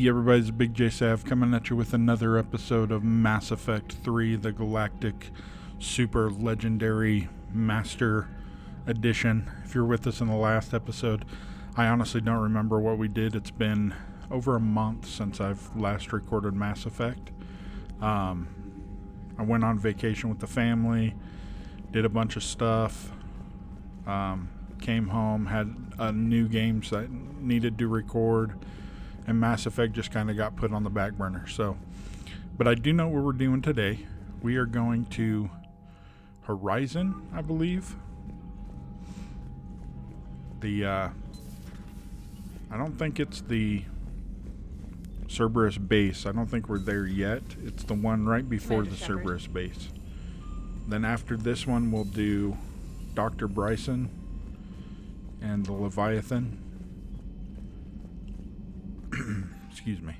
Hey everybody's Big J Sav coming at you with another episode of Mass Effect 3, the Galactic Super Legendary Master Edition. If you're with us in the last episode, I honestly don't remember what we did. It's been over a month since I've last recorded Mass Effect. I went on vacation with the family, did a bunch of stuff, came home, had new games that needed to record, and Mass Effect just kind of got put on the back burner. So, but I do know what we're doing today. We are going to Horizon, I believe. I don't think it's the Cerberus base. I don't think we're there yet. It's the one right before the Cerberus base. Then after this one, we'll do Dr. Bryson and the Leviathan. Excuse me.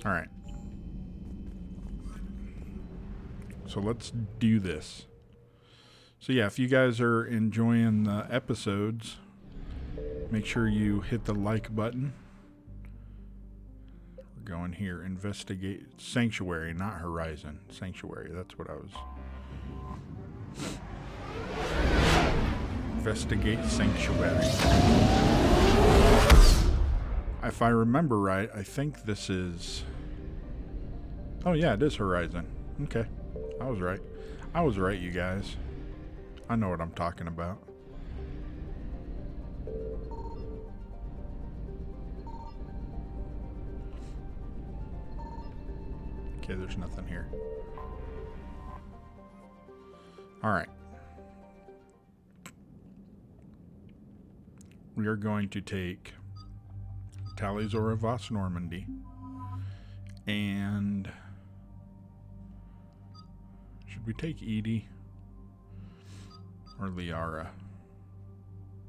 Alright. So let's do this. So yeah, if you guys are enjoying the episodes, make sure you hit the like button. We're going here. Investigate Sanctuary, not Horizon. Sanctuary, that's what I was. Investigate Sanctuary. If I remember right, I think this is... Oh yeah, it is Horizon. Okay. I was right. I was right, you guys. I know what I'm talking about. Okay, there's nothing here. Alright. We are going to take Tali'Zorah Voss Normandy and should we take Edie or Liara?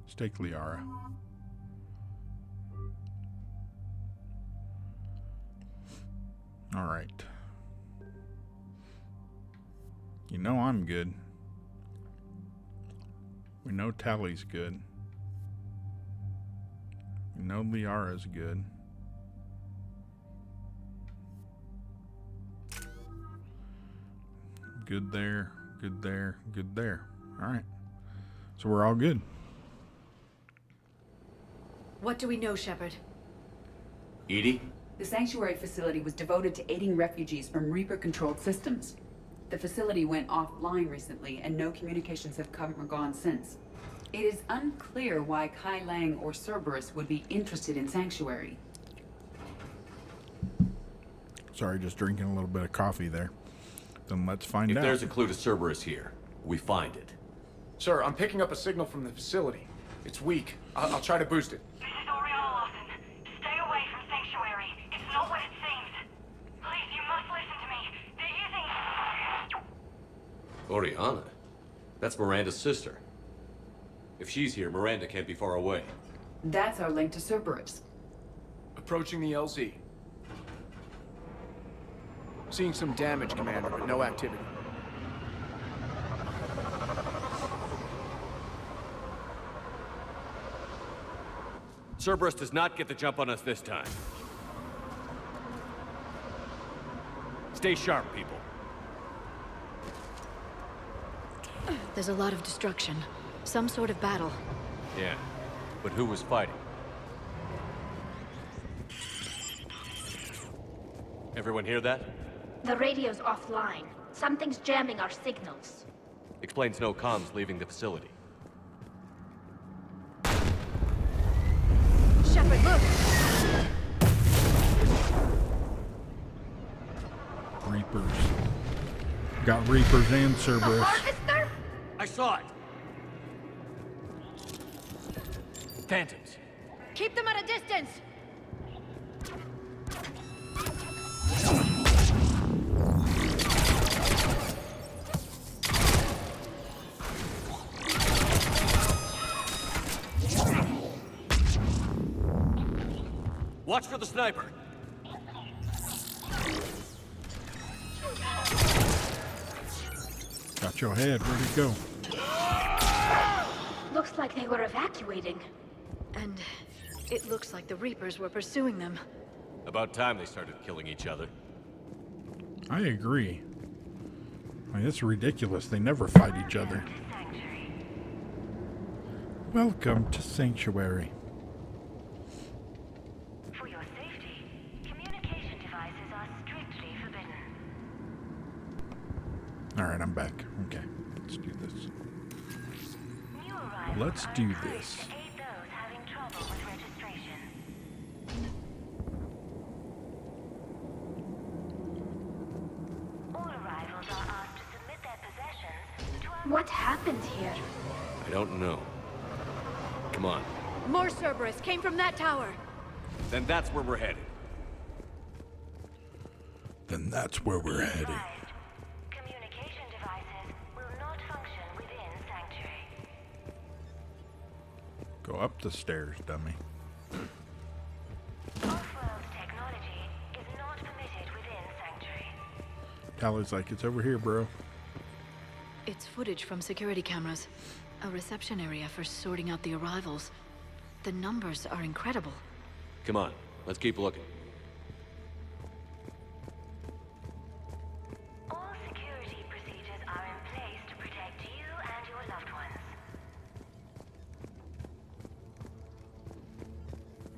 Let's take Liara. Alright. You know I'm good. We know Tali's good. We know Liara's good. Good there, good there, good there. Alright. So we're all good. What do we know, Shepard? Edie? The Sanctuary facility was devoted to aiding refugees from Reaper-controlled systems. The facility went offline recently, and no communications have come or gone since. It is unclear why Kai Lang or Cerberus would be interested in Sanctuary. Sorry, just drinking a little bit of coffee there. Then let's find out. If there's a clue to Cerberus here, we find it. Sir, I'm picking up a signal from the facility. It's weak. I'll try to boost it. This is Oriana Lawson. Stay away from Sanctuary. It's not what it seems. Please, you must listen to me. They're using... Oriana? That's Miranda's sister. If she's here, Miranda can't be far away. That's our link to Cerberus. Approaching the LZ. Seeing some damage, Commander, but no activity. Cerberus does not get the jump on us this time. Stay sharp, people. There's a lot of destruction. Some sort of battle. Yeah, but who was fighting? Everyone hear that? The radio's offline. Something's jamming our signals. Explains no comms leaving the facility. Shepard, look! Reapers. Got Reapers and The Cerberus. Harvester? I saw it! Phantoms. Keep them at a distance! Watch for the sniper. Got your head. Where'd it go? Looks like they were evacuating. And it looks like the Reapers were pursuing them. About time they started killing each other. I agree. I mean, it's ridiculous. They never fight each other. Welcome to Sanctuary. For your safety, communication devices are strictly forbidden. Alright, I'm back. Okay, let's do this. New arrivals Let's are do encouraged this. to aid those having trouble with registration. All arrivals are asked to submit their possessions to our What happened here? I don't know. Come on. More Cerberus came from that tower. Then that's where we're headed. Then that's where we're headed. advised. Communication devices will not function within Sanctuary. Go up the stairs, dummy. Off-world technology is not permitted within Sanctuary. Tally's like, it's over here, bro. It's footage from security cameras. A reception area for sorting out the arrivals. The numbers are incredible. Come on, let's keep looking. All security procedures are in place to protect you and your loved ones.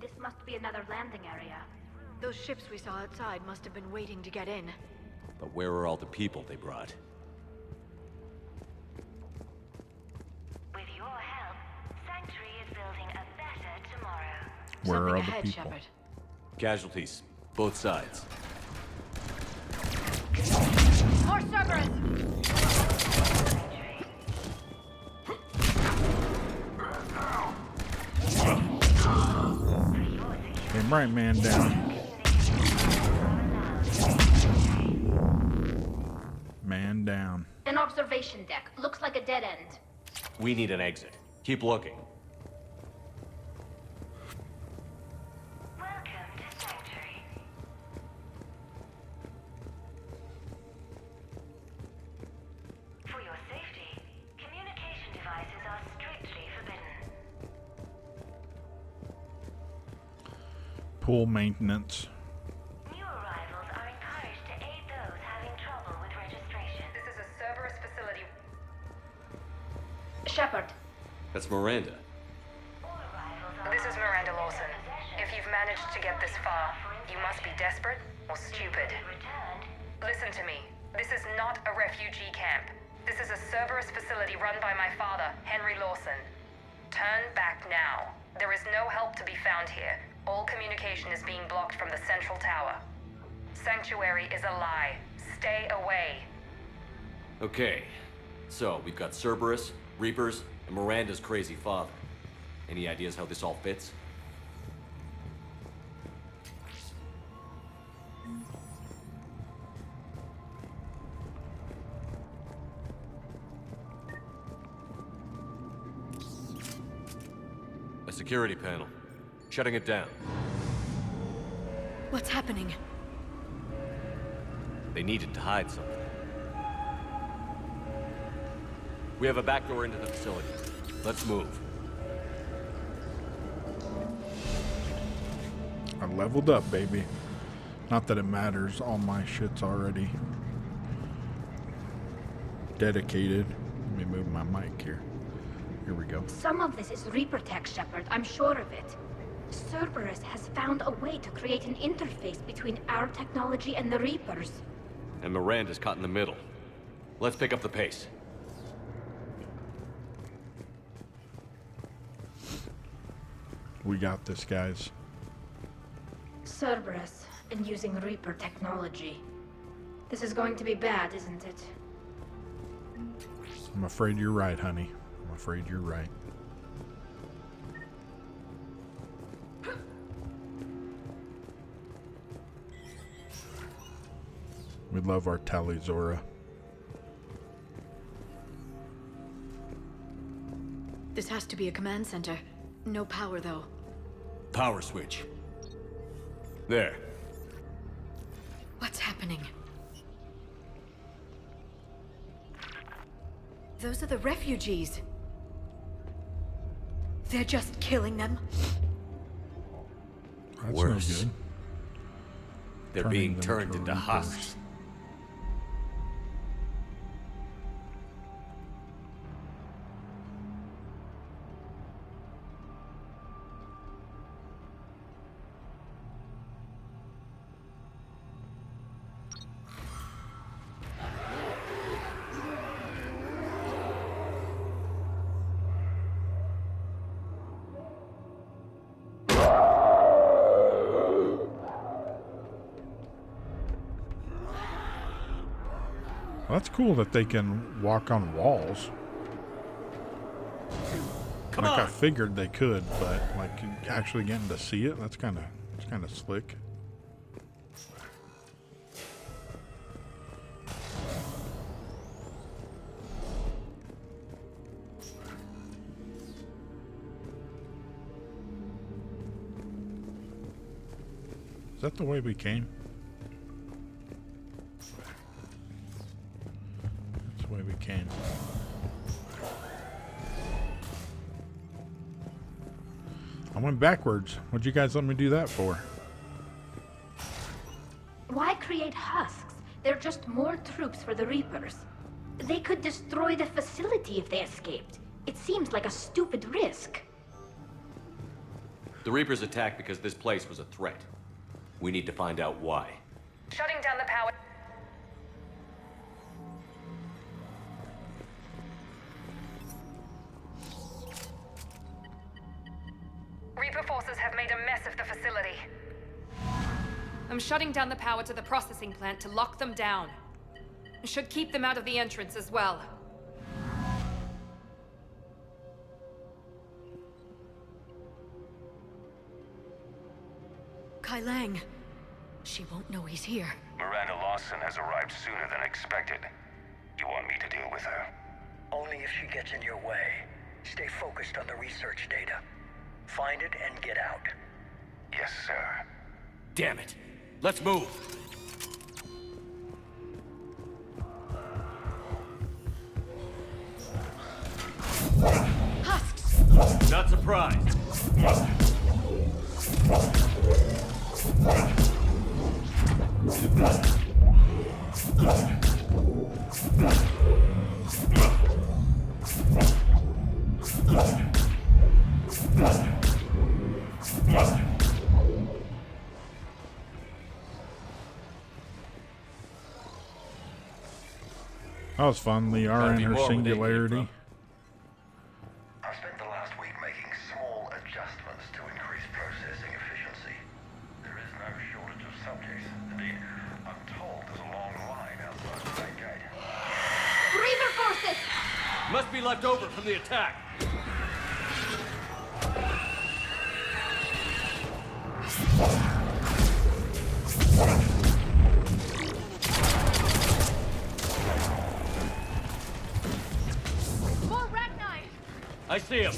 This must be another landing area. Those ships we saw outside must have been waiting to get in. But where are all the people they brought? With your help, Sanctuary is building a better tomorrow. Where Something are all the ahead, people? Shepard. Casualties, both sides. More Cerberus! Damn right, man down. Man down. An observation deck. Looks like a dead end. We need an exit. Keep looking. Welcome to Sanctuary. For your safety, communication devices are strictly forbidden. Pool maintenance. New arrivals are encouraged to aid those having trouble with registration. This is a Cerberus facility. Shepard, That's Miranda. All arrivals are This is Miranda Lawson. If you've managed to get this far, you must be desperate or stupid. returned. Listen to me. This is not a refugee camp. This is a Cerberus facility run by my father, Henry Lawson. Turn back now. There is no help to be found here. All communication is being blocked from the central tower. Sanctuary is a lie. Stay away. Okay, so we've got Cerberus, Reapers, and Miranda's crazy father. Any ideas how this all fits? A security panel. Shutting it down. What's happening? They needed to hide something. We have a back door into the facility. Let's move. I leveled up, baby. Not that it matters. All my shit's already dedicated. Let me move my mic here. Here we go. some of this is Reaper tech, Shepard. I'm sure of it. Cerberus has found a way to create an interface between our technology and the Reapers. And Miranda's caught in the middle. Let's pick up the pace. We got this, guys. Cerberus, and using Reaper technology. This is going to be bad, isn't it? I'm afraid you're right, honey. I'm afraid you're right. We love our Talizora. This has to be a command center. No power, though. Power switch. There. What's happening? Those are the refugees. They're just killing them. That's Worse. no good. They're Turning being them turned to into Reapers. husks. Well, that's cool that they can walk on walls. Come Like I on! figured they could, but like actually getting to see it, it's kind of slick. Is that the way we came? That's the way we came. I went backwards. What'd you guys let me do that for? Why create husks? They're just more troops for the Reapers. They could destroy the facility if they escaped. It seems like a stupid risk. The Reapers attacked because this place was a threat. We need to find out why. Shutting down the power. Reaper forces have made a mess of the facility. I'm shutting down the power to the processing plant to lock them down. It should keep them out of the entrance as well. Kai Lang. She won't know he's here. Miranda Lawson has arrived sooner than expected. You want me to deal with her? Only if she gets in your way. Stay focused on the research data. Find it and get out. Yes, sir. Damn it! Let's move! Husks! Not surprised. That was fun. Liara and her singularity. I've spent the last week making small adjustments to increase processing efficiency. There is no shortage of subjects. Indeed, I'm told there's a long line outside the main gate. Reaper forces! Must be left over from the attack. More Ragni! I see him.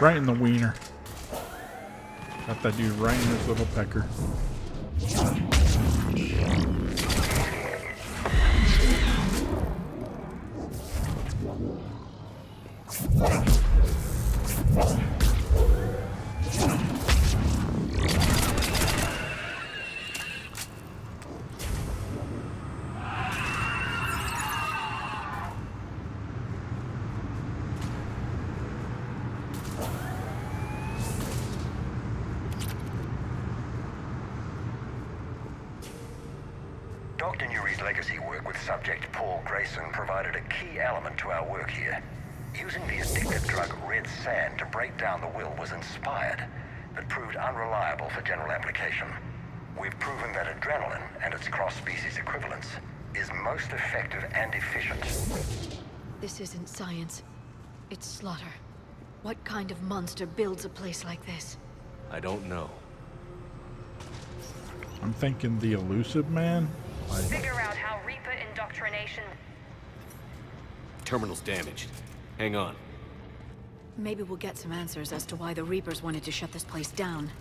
Right in the wiener. Got that dude right in his little pecker. Dr. Newry's legacy work with subject Paul Grayson provided a key element to our work here. Using the addictive drug red sand to break down the will was inspired, but proved unreliable for general application. We've proven that adrenaline and its cross-species equivalents is most effective and efficient. This isn't science. It's slaughter. What kind of monster builds a place like this? I don't know. I'm thinking the Elusive Man. Like, Figure out how Reaper indoctrination. terminal's damaged. Hang on. Maybe we'll get some answers as to why the Reapers wanted to shut this place down.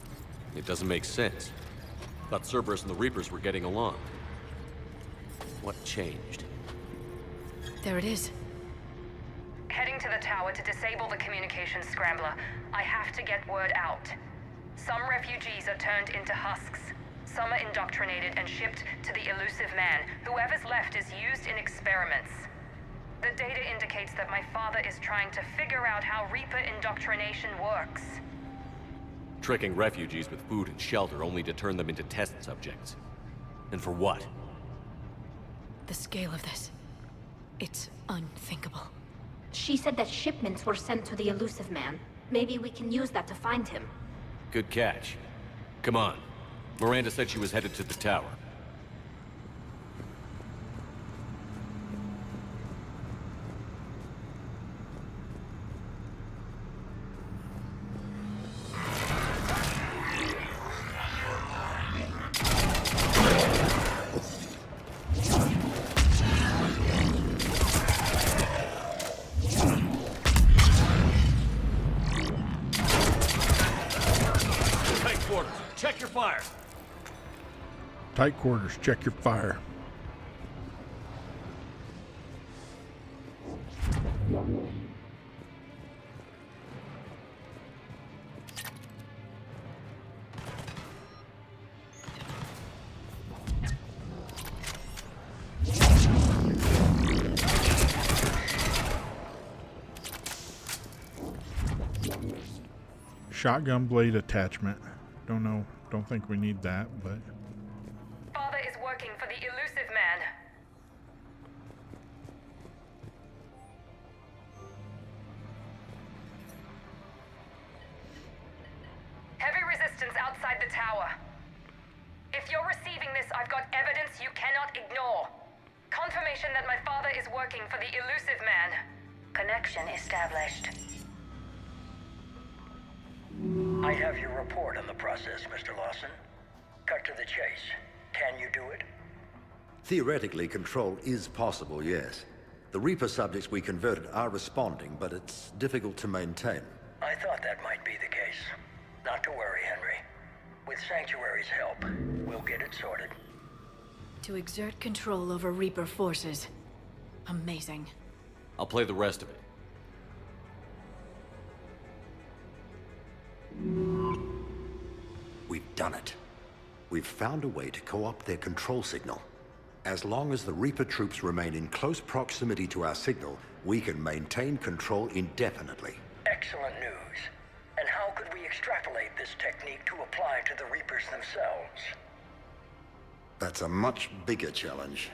It doesn't make sense. Thought Cerberus and the Reapers were getting along. What changed? There it is. Heading to the tower to disable the communications scrambler. I have to get word out. Some refugees are turned into husks. Some are indoctrinated and shipped to the Elusive Man. Whoever's left is used in experiments. The data indicates that my father is trying to figure out how Reaper indoctrination works. Tricking refugees with food and shelter only to turn them into test subjects. And for what? The scale of this. It's unthinkable. She said that shipments were sent to the Elusive Man. Maybe we can use that to find him. Good catch. Come on. Miranda said she was headed to the tower. Check your fire. Tight quarters, check your fire. Shotgun blade attachment. Don't think we need that, but... Father is working for the Elusive Man. Heavy resistance outside the tower. If you're receiving this, I've got evidence you cannot ignore. Confirmation that my father is working for the Elusive Man. Connection established. I have your report on the process, Mr. Lawson. Cut to the chase. Can you do it? Theoretically, control is possible, yes. The Reaper subjects we converted are responding, but it's difficult to maintain. I thought that might be the case. Not to worry, Henry. With Sanctuary's help, we'll get it sorted. To exert control over Reaper forces. Amazing. I'll play the rest of it. We've done it. We've found a way to co-opt their control signal. As long as the Reaper troops remain in close proximity to our signal, we can maintain control indefinitely. Excellent news. And how could we extrapolate this technique to apply to the Reapers themselves? That's a much bigger challenge.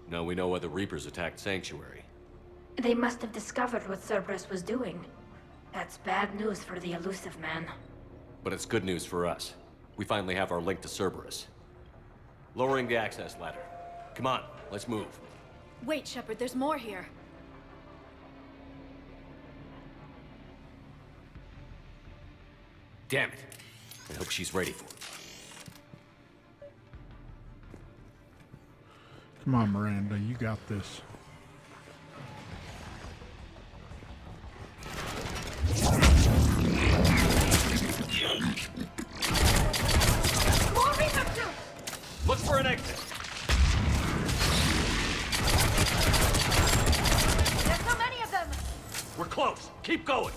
Now we know why the Reapers attacked Sanctuary. They must have discovered what Cerberus was doing. That's bad news for the Elusive Man. But it's good news for us. We finally have our link to Cerberus. Lowering the access ladder. Come on, let's move. Wait, Shepard, there's more here. Damn it. I hope she's ready for it. Come on, Miranda, you got this. More Reaper troops! Look for an exit. There's so many of them! We're close. Keep going.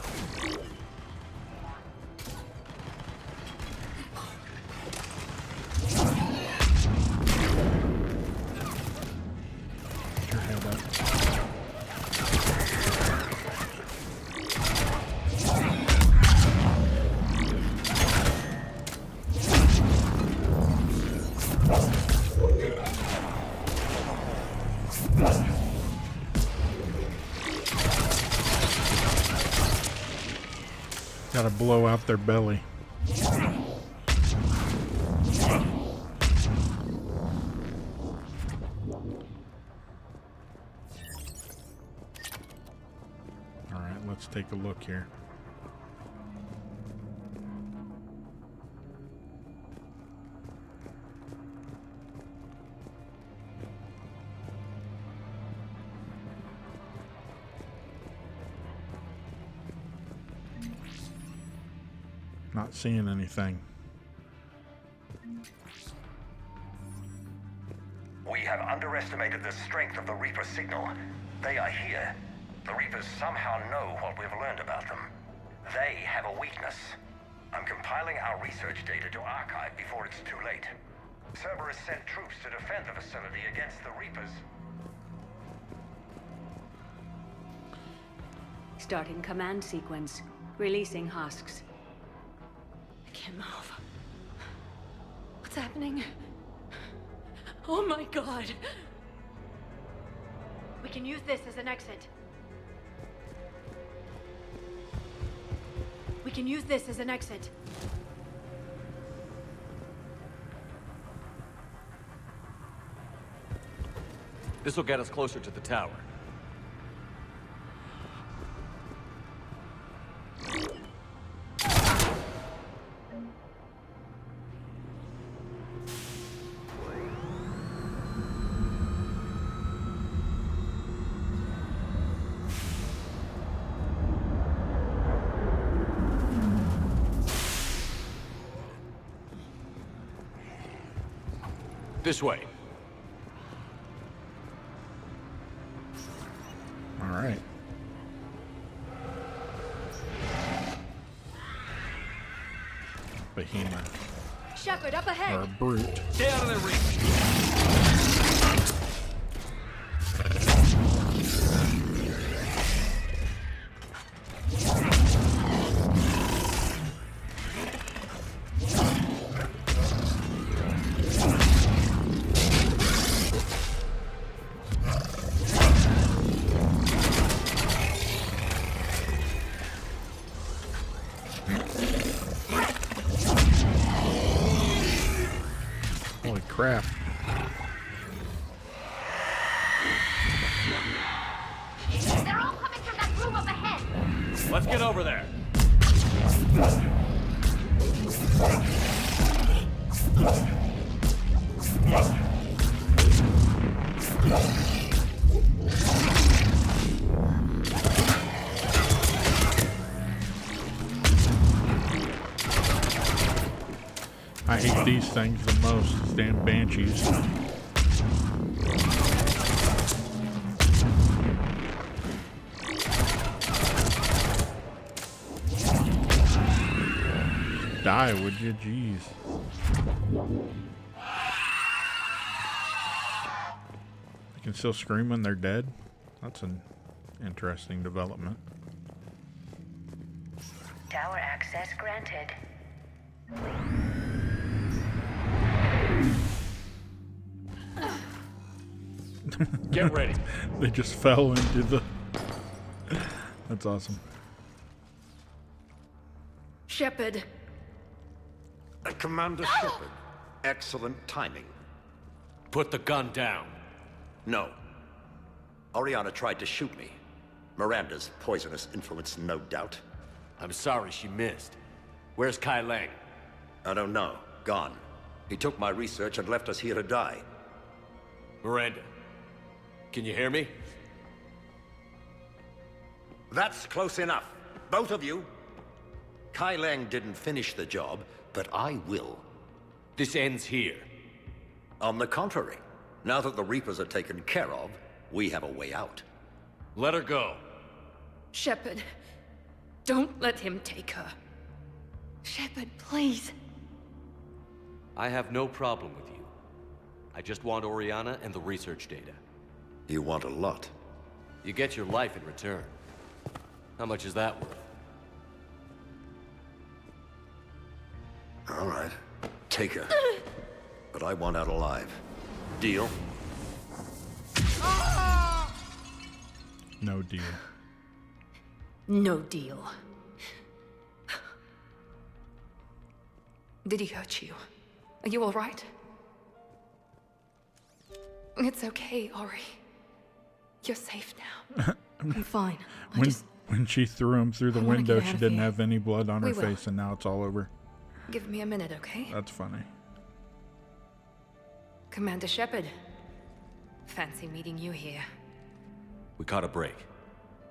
Get your head up. Gotta blow out their belly. Alright, let's take a look here. Not seeing anything. We have underestimated the strength of the Reaper signal. They are here. The Reapers somehow know what we've learned about them. They have a weakness. I'm compiling our research data to archive before it's too late. Cerberus sent troops to defend the facility against the Reapers. Starting command sequence. Releasing husks. I can't move. What's happening? Oh my god! We can use this as an exit. We can use this as an exit. This will get us closer to the tower. This way. All right. Behemoth. Shepard, up ahead! Or a brute. Stay out of their reach! Holy crap. They're all coming from that room up ahead. Let's get over there. I hate these things the most. These damn banshees. Die, would you? Jeez. They can still scream when they're dead? That's an interesting development. Tower access granted. Get ready. They just fell into the... That's awesome. Shepard. Commander Shepard, excellent timing. Put the gun down. No. Oriana tried to shoot me. Miranda's poisonous influence, no doubt. I'm sorry she missed. Where's Kai Lang? I don't know. Gone. He took my research and left us here to die. Miranda, can you hear me? That's close enough. Both of you. Kai Lang didn't finish the job, but I will. This ends here. On the contrary, now that the Reapers are taken care of, we have a way out. Let her go. Shepard. Don't let him take her. Shepard, please. I have no problem with you. I just want Oriana and the research data. You want a lot. You get your life in return. How much is that worth? All right. Take her. But I want out alive. Deal? No deal. No deal. Did he hurt you? Are you all right? It's okay, Ori. You're safe now. I'm fine. When she threw him through the wanna window, get out she of didn't here. have any blood on her We will. face, and now it's all over. Give me a minute, okay? That's funny. Commander Shepard. Fancy meeting you here. We caught a break.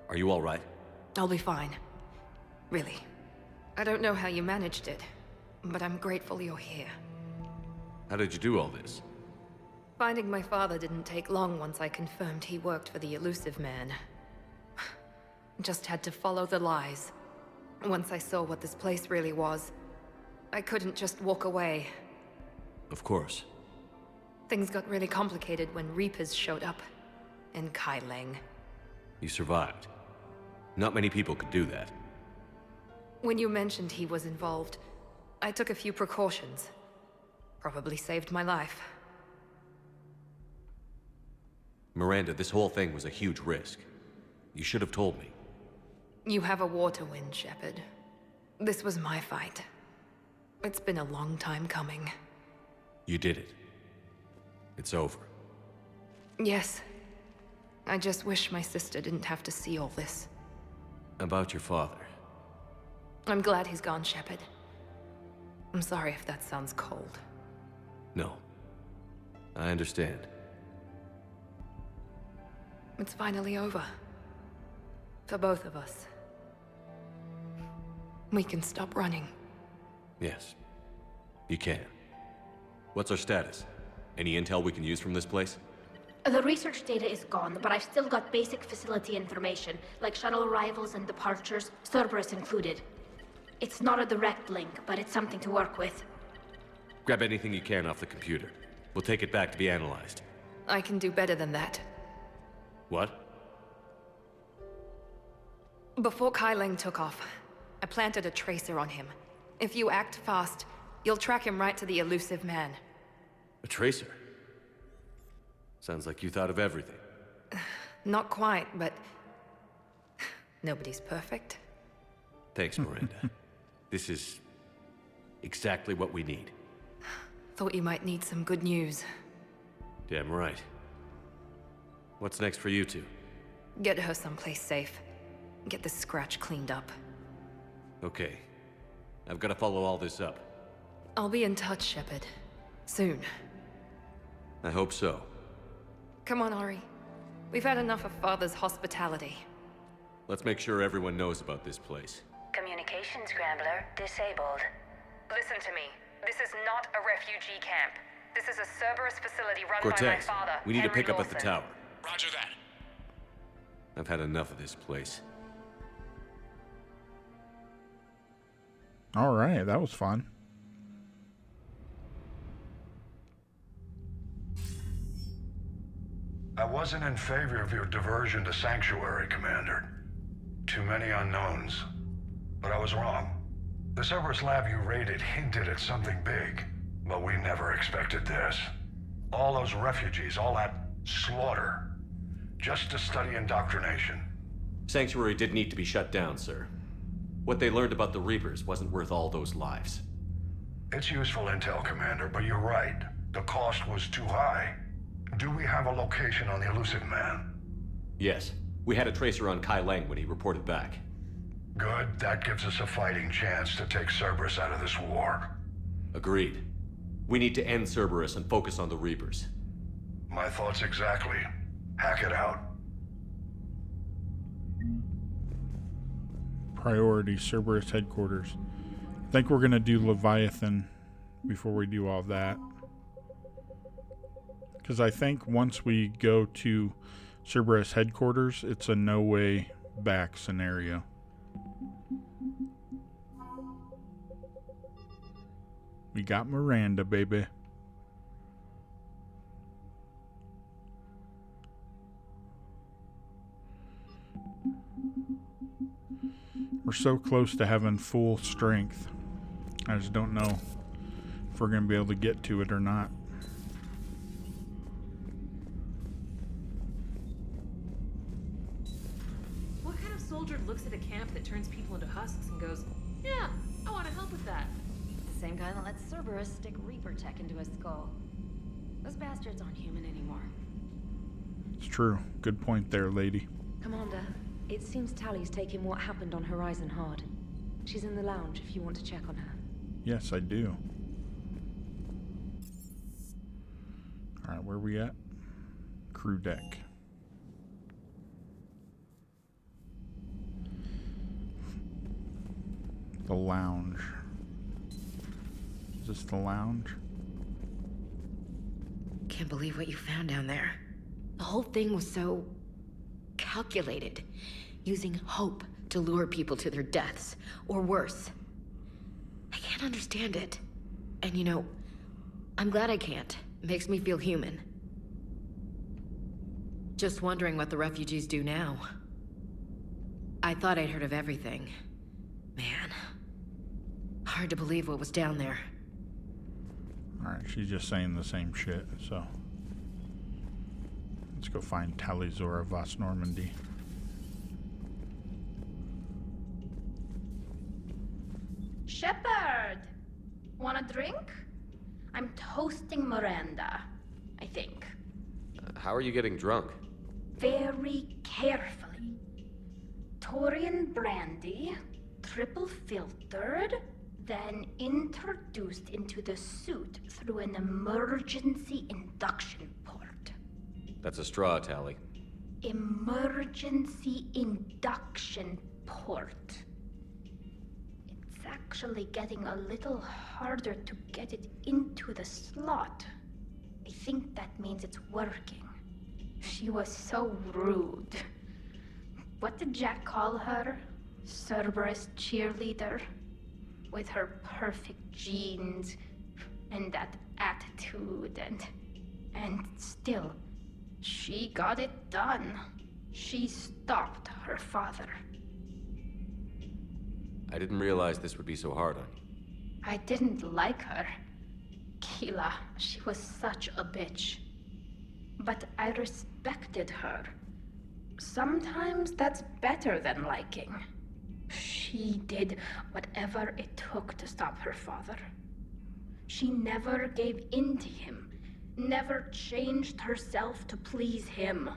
Are you all right? I'll be fine. Really. I don't know how you managed it, but I'm grateful you're here. How did you do all this? Finding my father didn't take long once I confirmed he worked for the Elusive Man. Just had to follow the lies. Once I saw what this place really was, I couldn't just walk away. Of course. Things got really complicated when Reapers showed up. In Kai Leng. You survived. Not many people could do that. When you mentioned he was involved, I took a few precautions. Probably saved my life. Miranda, this whole thing was a huge risk. You should have told me. You have a war to win, Shepard. This was my fight. It's been a long time coming. You did it. It's over. Yes. I just wish my sister didn't have to see all this. About your father. I'm glad he's gone, Shepard. I'm sorry if that sounds cold. No. I understand. It's finally over. For both of us. We can stop running. Yes. You can. What's our status? Any intel we can use from this place? The research data is gone, but I've still got basic facility information, like shuttle arrivals and departures, Cerberus included. It's not a direct link, but it's something to work with. Grab anything you can off the computer. We'll take it back to be analyzed. I can do better than that. What? Before Kai Leng took off, I planted a tracer on him. If you act fast, you'll track him right to the Elusive Man. A tracer? Sounds like you thought of everything. Not quite, but... nobody's perfect. Thanks, Miranda. This is... exactly what we need. Thought you might need some good news. Damn right. What's next for you two? Get her someplace safe. Get this scratch cleaned up. Okay. I've got to follow all this up. I'll be in touch, Shepard. Soon. I hope so. Come on, Ori. We've had enough of Father's hospitality. Let's make sure everyone knows about this place. Communication scrambler disabled. Listen to me. This is not a refugee camp. This is a Cerberus facility run by my Cortez, father, we need to Henry pick up at the Lawson. tower. Roger that. I've had enough of this place. All right, that was fun. I wasn't in favor of your diversion to Sanctuary, Commander. Too many unknowns. But I was wrong. The Cerberus lab you raided hinted at something big, but we never expected this. All those refugees, all that slaughter, just to study indoctrination. Sanctuary did need to be shut down, sir. What they learned about the Reapers wasn't worth all those lives. It's useful intel, Commander, but you're right. The cost was too high. Do we have a location on the Elusive Man? Yes. We had a tracer on Kai Leng when he reported back. Good. That gives us a fighting chance to take Cerberus out of this war. Agreed. We need to end Cerberus and focus on the Reapers. My thoughts exactly. Hack it out. Priority, Cerberus headquarters. I think we're going to do Leviathan before we do all that. Because I think once we go to Cerberus headquarters, it's a no way back scenario. We got Miranda, baby. We're so close to having full strength. I just don't know if we're going to be able to get to it or not. What kind of soldier looks at a camp that turns people into husks and goes, yeah, I want to help with that? The same guy that lets Cerberus stick Reaper tech into his skull. Those bastards aren't human anymore. It's true. Good point there, lady. Commander, it seems Tally's taking what happened on Horizon hard. She's in the lounge if you want to check on her. Yes, I do. Alright, where are we at? Crew deck. The lounge. Is this the lounge? Can't believe what you found down there. The whole thing was so calculated, using hope to lure people to their deaths, or worse. I can't understand it. And you know, I'm glad I can't. It makes me feel human. Just wondering what the refugees do now. I thought I'd heard of everything. Man. Hard to believe what was down there. Alright, she's just saying the same shit, so... Let's go find Tali'Zorah Vos Normandy. Shepard! Want a drink? I'm toasting Miranda, I think. How are you getting drunk? Very carefully. Taurian brandy, triple filtered, then introduced into the suit through an emergency induction port. That's a straw, Tali. Emergency induction port. It's actually getting a little harder to get it into the slot. I think that means it's working. She was so rude. What did Jack call her? Cerberus cheerleader? With her perfect genes and that attitude and still, she got it done. She stopped her father. I didn't realize this would be so hard on you. I didn't like her. Keela, she was such a bitch. But I respected her. Sometimes that's better than liking. She did whatever it took to stop her father. She never gave in to him, never changed herself to please him.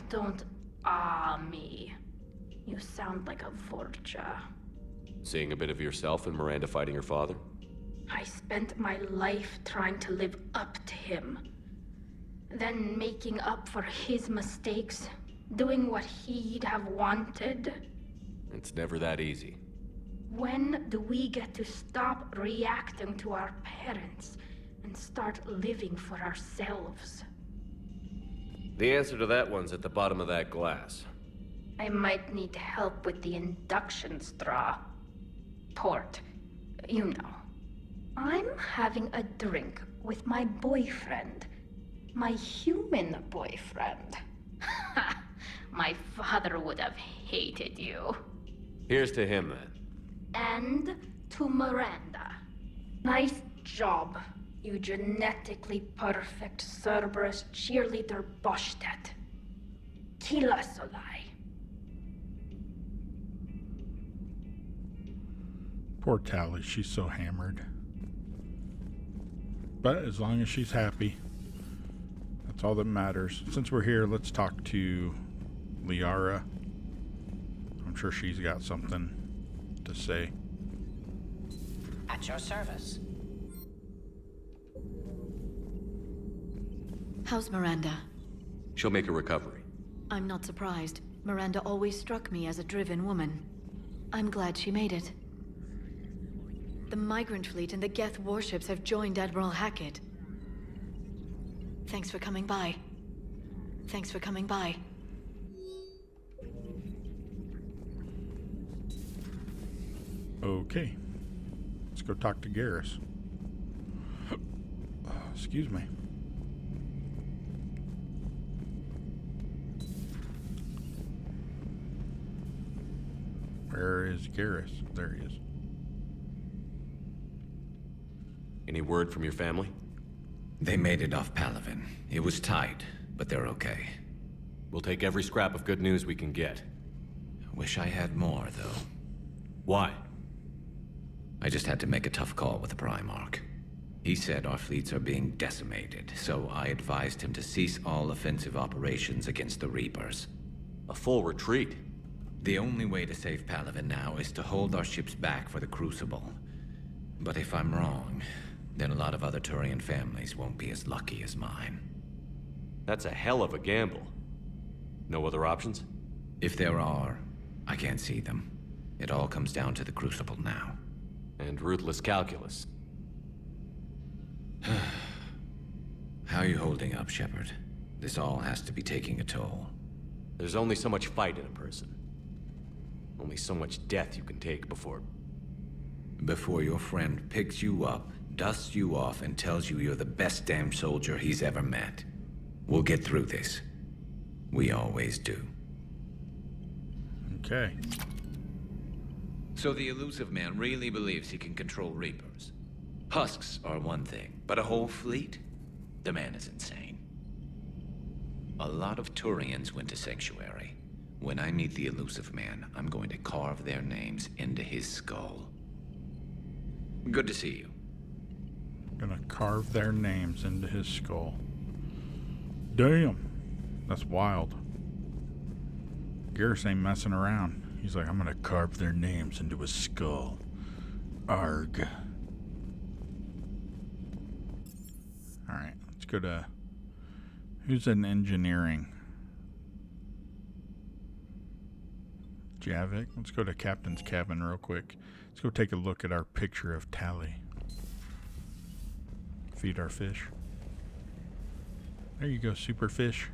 Don't me. You sound like a Vorcha. Seeing a bit of yourself in Miranda fighting her father? I spent my life trying to live up to him. Then making up for his mistakes, doing what he'd have wanted. It's never that easy. When do we get to stop reacting to our parents and start living for ourselves? The answer to that one's at the bottom of that glass. I might need help with the induction straw. Port. You know. I'm having a drink with my boyfriend. My human boyfriend. My father would have hated you. Here's to him, then. And to Miranda. Nice job, you genetically perfect Cerberus cheerleader Boshtet. Kila Solai. Poor Tali, she's so hammered. But as long as she's happy, that's all that matters. Since we're here, let's talk to Liara. I'm sure she's got something to say. At your service. How's Miranda? She'll make a recovery. I'm not surprised. Miranda always struck me as a driven woman. I'm glad she made it. The Migrant Fleet and the Geth warships have joined Admiral Hackett. Thanks for coming by. Thanks for coming by. Okay. Let's go talk to Garrus. Excuse me. Where is Garrus? There he is. Any word from your family? They made it off Palaven. It was tight, but they're okay. We'll take every scrap of good news we can get. Wish I had more, though. Why? I just had to make a tough call with the Primarch. He said our fleets are being decimated, so I advised him to cease all offensive operations against the Reapers. A full retreat? The only way to save Palaven now is to hold our ships back for the Crucible. But if I'm wrong, then a lot of other Turian families won't be as lucky as mine. That's a hell of a gamble. No other options? If there are, I can't see them. It all comes down to the Crucible now. And ruthless calculus. How are you holding up, Shepard? This all has to be taking a toll. There's only so much fight in a person. Only so much death you can take before... Before your friend picks you up, dusts you off, and tells you you're the best damn soldier he's ever met. We'll get through this. We always do. Okay. So the Illusive Man really believes he can control Reapers. Husks are one thing, but a whole fleet? The man is insane. A lot of Turians went to Sanctuary. When I meet the Illusive Man, I'm going to carve their names into his skull. Good to see you. Gonna carve their names into his skull. Damn. That's wild. Garrus ain't messing around. He's like, I'm gonna carve their names into his skull. Arg. Alright, let's go to... Who's in engineering? Javik. Let's go to Captain's cabin real quick. Let's go take a look at our picture of Tali. Feed our fish. There you go, super fish.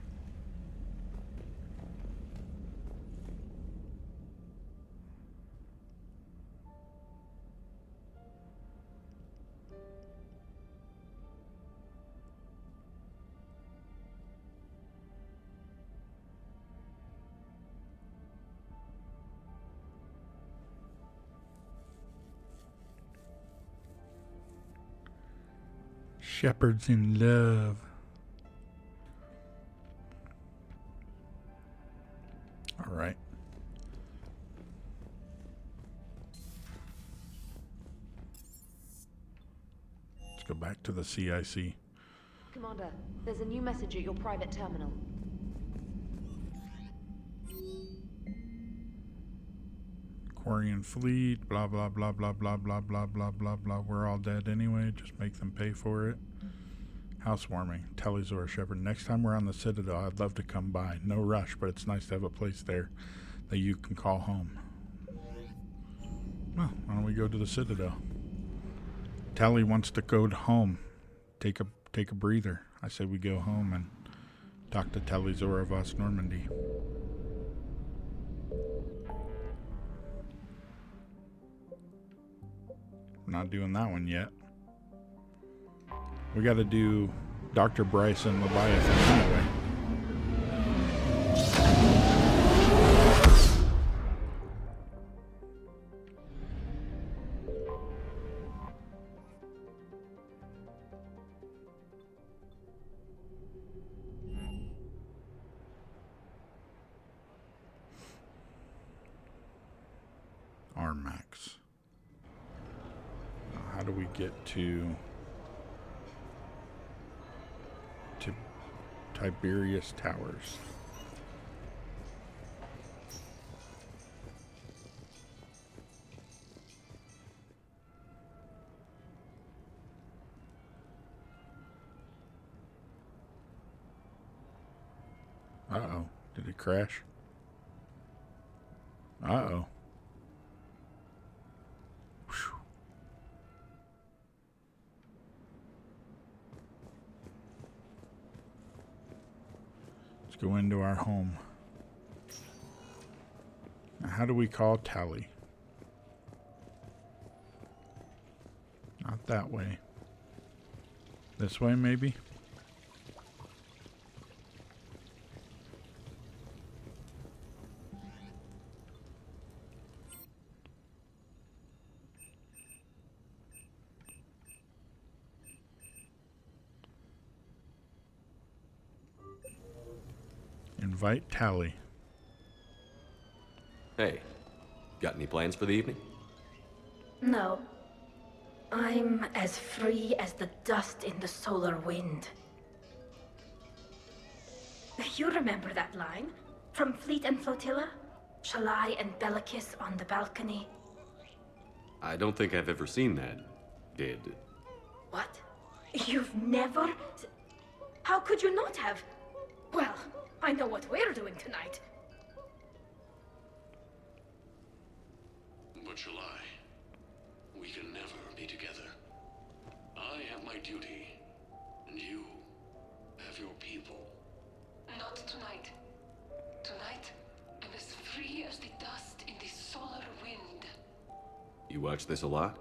Shepard's in love. All right. Let's go back to the CIC. Commander, there's a new message at your private terminal. Quarian fleet, blah, blah, blah, blah, blah, blah, blah, blah, blah, blah. We're all dead anyway. Just make them pay for it. Housewarming. Telizor Shepard. Next time we're on the Citadel, I'd love to come by. No rush, but it's nice to have a place there that you can call home. Well, why don't we go to the Citadel? Tali wants to go home. Take a breather. I say we go home and talk to Telizor of Ost Normandy. We're not doing that one yet. We got to do Dr. Bryce and Leviathan anyway. Armax. How do we get to Tiberius Towers? Uh-oh. Did it crash? Uh-oh. Let's go into our home. Now, how do we call Tali? Not that way. This way, maybe? Invite Tali. Hey, got any plans for the evening? No. I'm as free as the dust in the solar wind. You remember that line? From Fleet and Flotilla? Shalai and Bellicus on the balcony? I don't think I've ever seen that. Did... What? You've never... How could you not have? Well, I know what we're doing tonight. But shall I? We can never be together. I have my duty, and you have your people. Not tonight. Tonight, I'm as free as the dust in the solar wind. You watch this a lot?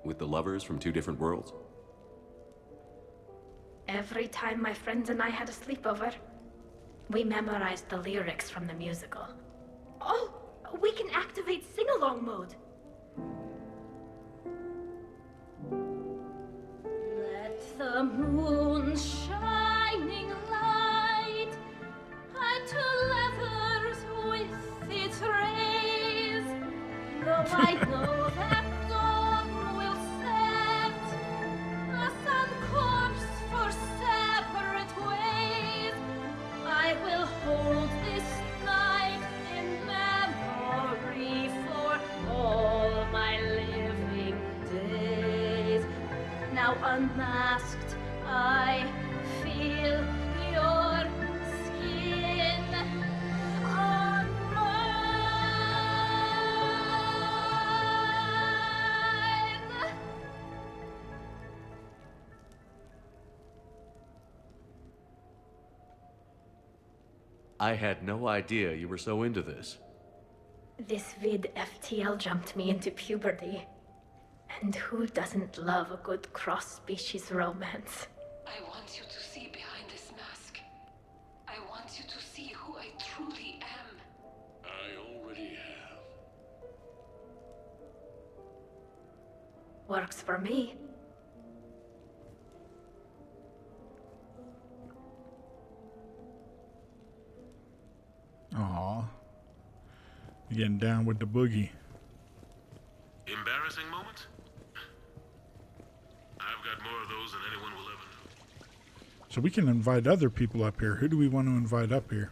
With the lovers from two different worlds? Every time my friends and I had a sleepover, we memorized the lyrics from the musical. Oh, we can activate sing-along mode. Let the moon shining light to lovers with its rays. Though I know that dawn will set us on course for separate ways, I will hold this night in memory for all my living days. Now unmasked, I feel your skin on mine. I had no idea you were so into this. This vid FTL jumped me into puberty. And who doesn't love a good cross-species romance? I want you to see behind this mask. I want you to see who I truly am. I already have. Works for me. Aw. You getting down with the boogie. Embarrassing moments? I've got more of those than anyone will ever know. So we can invite other people up here. Who do we want to invite up here?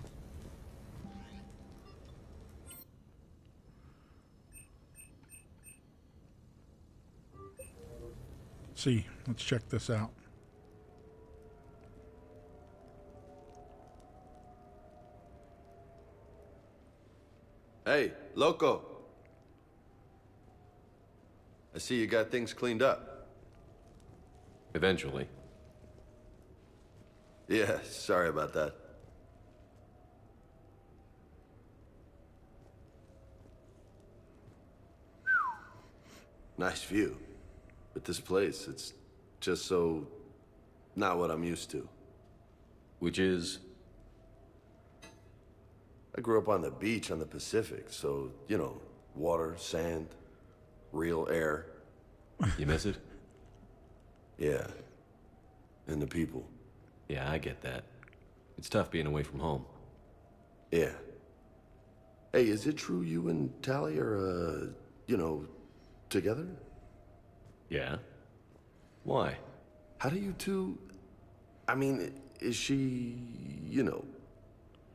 See, let's check this out. Hey, Loco. I see you got things cleaned up. Eventually. Yeah, sorry about that. Nice view. But this place, it's just so not what I'm used to. Which is? I grew up on the beach on the Pacific, so, you know, water, sand, real air. You miss it? Yeah. And the people. Yeah, I get that. It's tough being away from home. Yeah. Hey, is it true you and Tally are, you know, together? Yeah? Why? How do you two... I mean, is she, you know,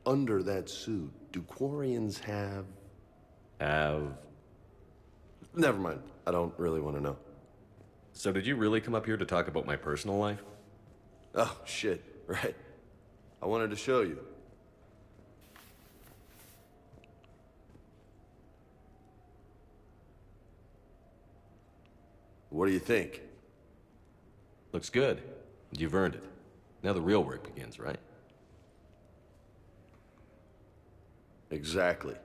under that suit? Do Quarians have... Never mind. I don't really want to know. So did you really come up here to talk about my personal life? Oh, shit. Right. I wanted to show you. What do you think? Looks good. You've earned it. Now the real work begins, right? Exactly.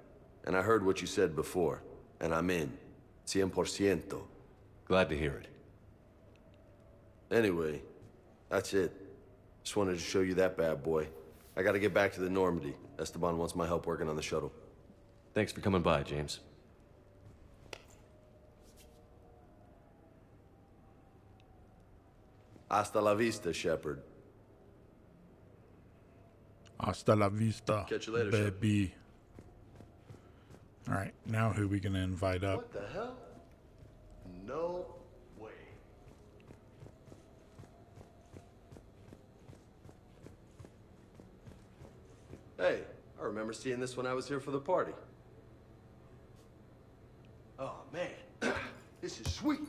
And I heard what you said before, and I'm in. 100%. Glad to hear it. Anyway, that's it. Just wanted to show you that bad boy. I gotta get back to the Normandy. Esteban wants my help working on the shuttle. Thanks for coming by, James. Hasta la vista, Shepard. Hasta la vista, Catch you later, baby. All right, now who we gonna invite up? What the hell? No way. Hey, I remember seeing this when I was here for the party. Oh, man. This is sweet.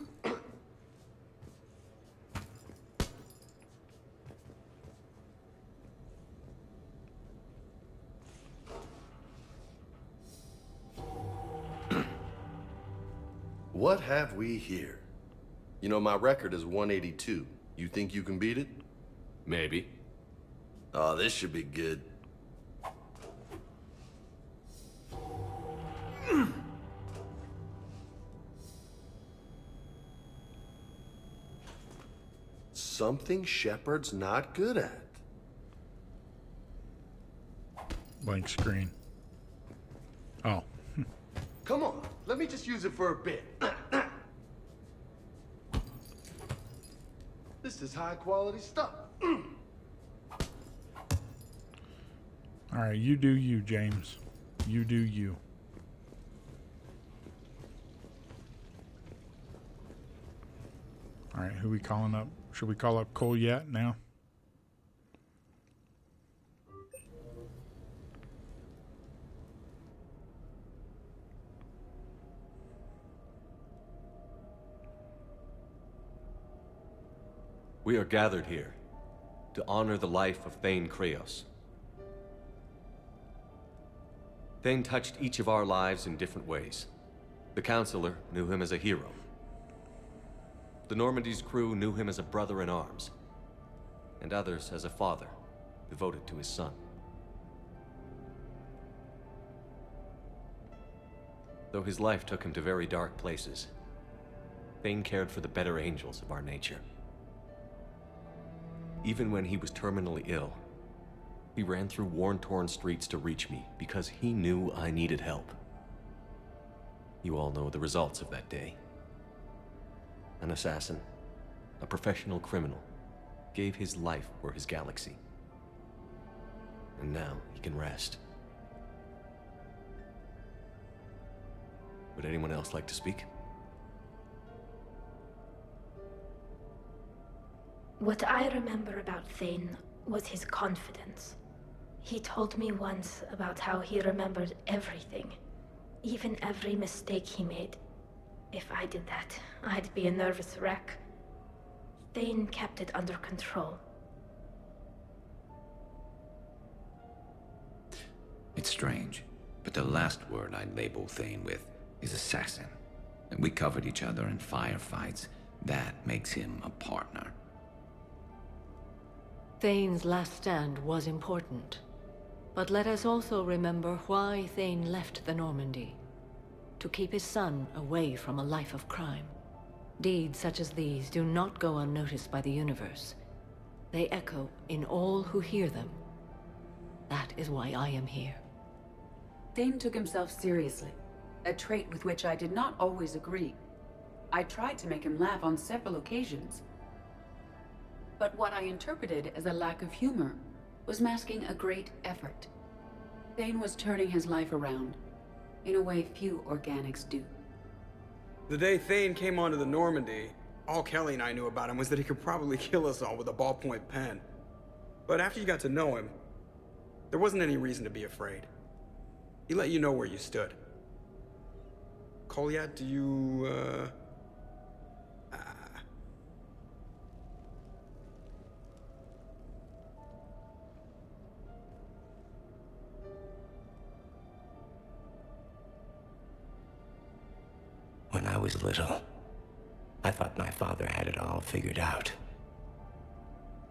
What have we here? You know, my record is 182. You think you can beat it? Maybe. Oh, this should be good. Something Shepard's not good at. Blank screen. Oh. Come on, let me just use it for a bit. This is high quality stuff. All right, you do you, James. You do you. All right, who we calling up? Should we call up Kolyat now? We are gathered here to honor the life of Thane Kreos. Thane touched each of our lives in different ways. The Counselor knew him as a hero. The Normandy's crew knew him as a brother in arms, and others as a father devoted to his son. Though his life took him to very dark places, Thane cared for the better angels of our nature. Even when he was terminally ill, he ran through worn-torn streets to reach me because he knew I needed help. You all know the results of that day. An assassin, a professional criminal, gave his life for his galaxy. And now he can rest. Would anyone else like to speak? What I remember about Thane was his confidence. He told me once about how he remembered everything, even every mistake he made. If I did that, I'd be a nervous wreck. Thane kept it under control. It's strange, but the last word I'd label Thane with is assassin. And we covered each other in firefights. That makes him a partner. Thane's last stand was important. But let us also remember why Thane left the Normandy. To keep his son away from a life of crime. Deeds such as these do not go unnoticed by the universe. They echo in all who hear them. That is why I am here. Thane took himself seriously, a trait with which I did not always agree. I tried to make him laugh on several occasions. But what I interpreted as a lack of humor was masking a great effort. Thane was turning his life around, in a way few organics do. The day Thane came onto the Normandy, all Kelly and I knew about him was that he could probably kill us all with a ballpoint pen. But after you got to know him, there wasn't any reason to be afraid. He let you know where you stood. Kolyat, do you, When I was little, I thought my father had it all figured out.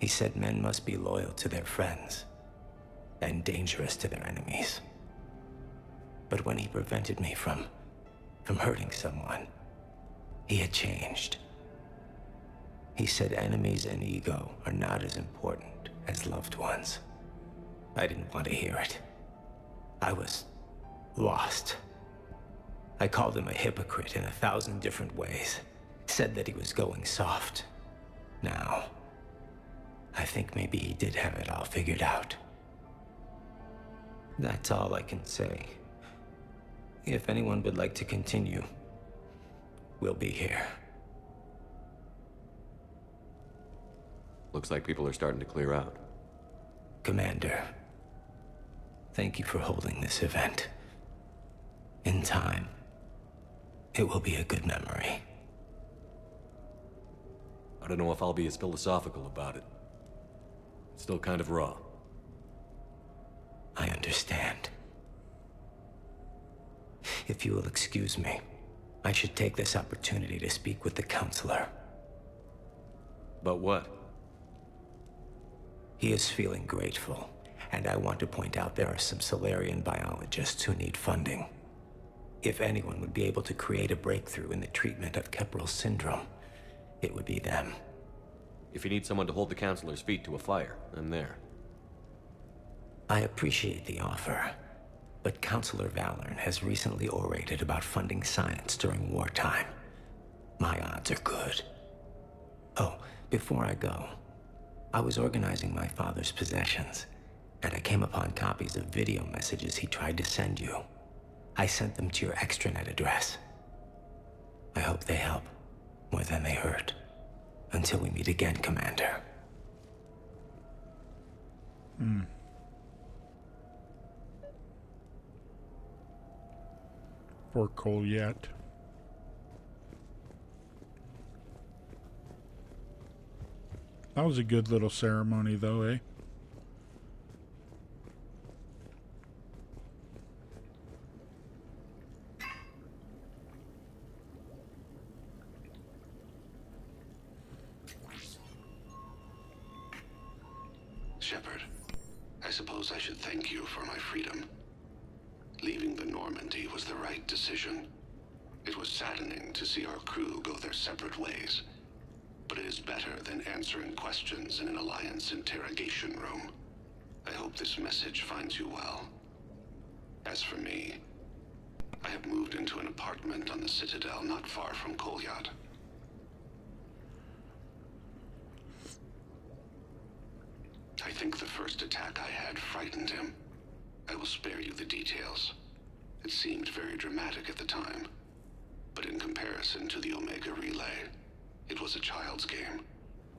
He said men must be loyal to their friends and dangerous to their enemies. But when he prevented me from hurting someone, he had changed. He said enemies and ego are not as important as loved ones. I didn't want to hear it. I was lost. I called him a hypocrite in 1,000 different ways. Said that he was going soft. Now, I think maybe he did have it all figured out. That's all I can say. If anyone would like to continue, we'll be here. Looks like people are starting to clear out. Commander, thank you for holding this event. In time, it will be a good memory. I don't know if I'll be as philosophical about it. It's still kind of raw. I understand. If you will excuse me, I should take this opportunity to speak with the counselor. But what? He is feeling grateful, and I want to point out there are some Solarian biologists who need funding. If anyone would be able to create a breakthrough in the treatment of Kepral syndrome, it would be them. If you need someone to hold the counselor's feet to a fire, I'm there. I appreciate the offer, but Counselor Valorn has recently orated about funding science during wartime. My odds are good. Oh, before I go, I was organizing my father's possessions, and I came upon copies of video messages he tried to send you. I sent them to your extranet address. I hope they help more than they hurt. Until we meet again, Commander. Poor Kolyat. That was a good little ceremony, though, eh? Shepard, I suppose I should thank you for my freedom. Leaving the Normandy was the right decision. It was saddening to see our crew go their separate ways, but it is better than answering questions in an Alliance interrogation room. I hope this message finds you well. As for me, I have moved into an apartment on the Citadel not far from Kolyat. I think the first attack I had frightened him. I will spare you the details. It seemed very dramatic at the time, but in comparison to the Omega Relay, it was a child's game.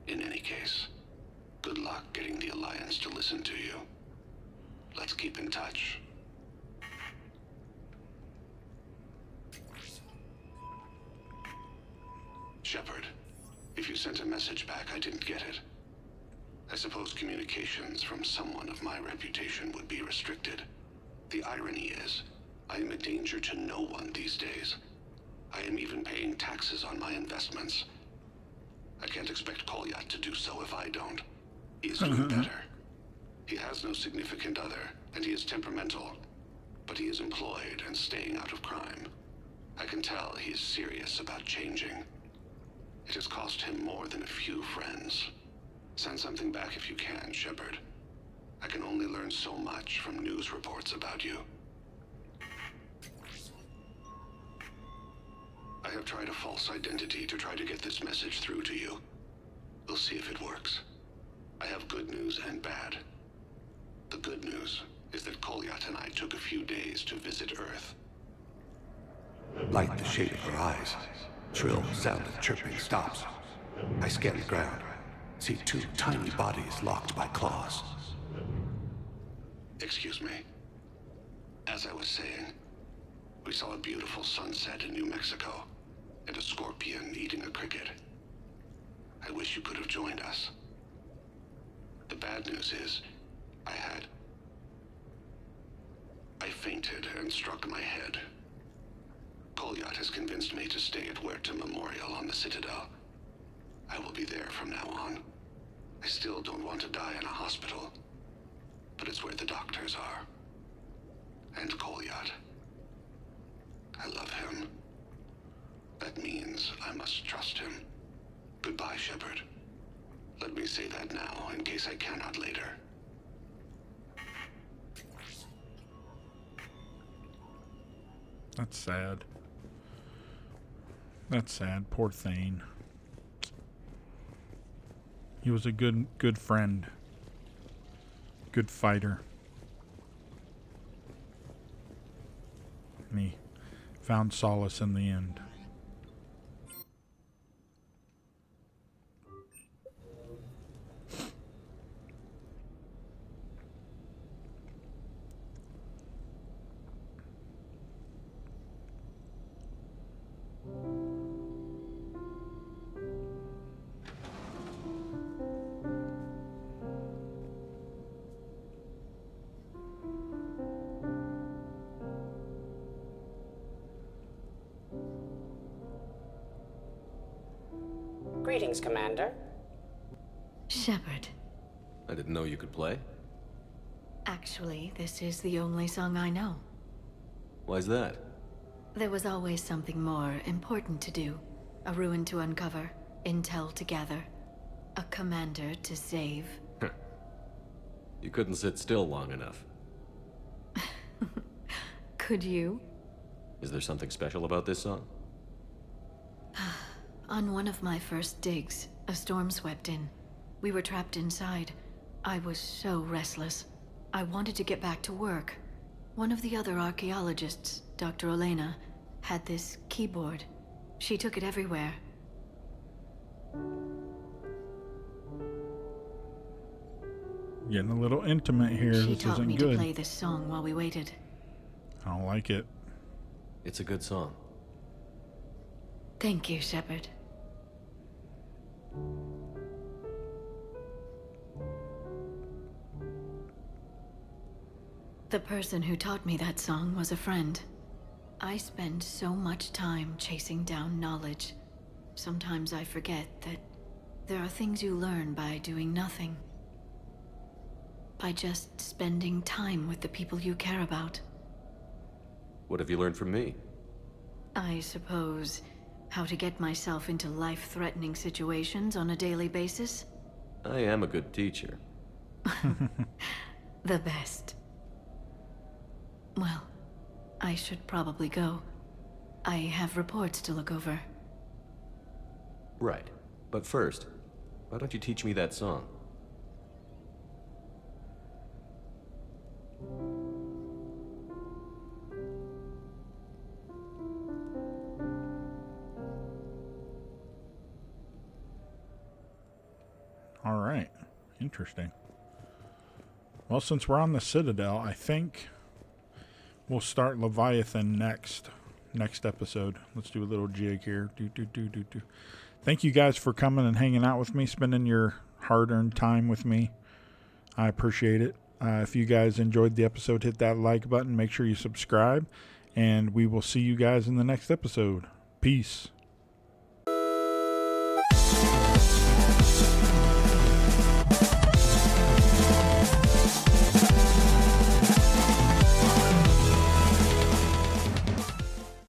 In any case, good luck getting the Alliance to listen to you. Let's keep in touch. Shepard, if you sent a message back, I didn't get it. I suppose communications from someone of my reputation would be restricted. The irony is, I am a danger to no one these days. I am even paying taxes on my investments. I can't expect Kolyat to do so if I don't. He is doing better. He has no significant other, and he is temperamental. But he is employed and staying out of crime. I can tell he is serious about changing. It has cost him more than a few friends. Send something back if you can, Shepard. I can only learn so much from news reports about you. I have tried a false identity to try to get this message through to you. We'll see if it works. I have good news and bad. The good news is that Kolyat and I took a few days to visit Earth. Light the shade of her eyes. Shrill sound of chirping stops. I scan the ground. See two tiny bodies locked by claws. Excuse me. As I was saying, we saw a beautiful sunset in New Mexico, and a scorpion eating a cricket. I wish you could have joined us. The bad news is, I fainted and struck my head. Kolyat has convinced me to stay at Huerta Memorial on the Citadel. I will be there from now on. I still don't want to die in a hospital, but it's where the doctors are. And Kolyat. I love him. That means I must trust him. Goodbye, Shepard. Let me say that now, in case I cannot later. That's sad. That's sad. Poor Thane. He was a good friend. Good fighter. And he found solace in the end. Greetings, Commander. Shepard. I didn't know you could play. Actually, this is the only song I know. Why's that? There was always something more important to do. A ruin to uncover, intel to gather, a commander to save. You couldn't sit still long enough. Could you? Is there something special about this song? On one of my first digs, a storm swept in. We were trapped inside. I was so restless. I wanted to get back to work. One of the other archaeologists, Dr. Elena, had this keyboard. She took it everywhere. Getting a little intimate here. She This taught isn't me good. to play this song while we waited. I don't like it. It's a good song. Thank you, Shepard. The person who taught me that song was a friend. I spend so much time chasing down knowledge. Sometimes I forget that there are things you learn by doing nothing. By just spending time with the people you care about. What have you learned from me? I suppose how to get myself into life-threatening situations on a daily basis. I am a good teacher. The best. Well, I should probably go. I have reports to look over. Right. But first, why don't you teach me that song? All right. Interesting. Well, since we're on the Citadel, I think we'll start Leviathan next episode. Let's do a little jig here. Thank you guys for coming and hanging out with me, spending your hard-earned time with me. I appreciate it. If you guys enjoyed the episode, hit that like button. Make sure you subscribe, and we will see you guys in the next episode. Peace.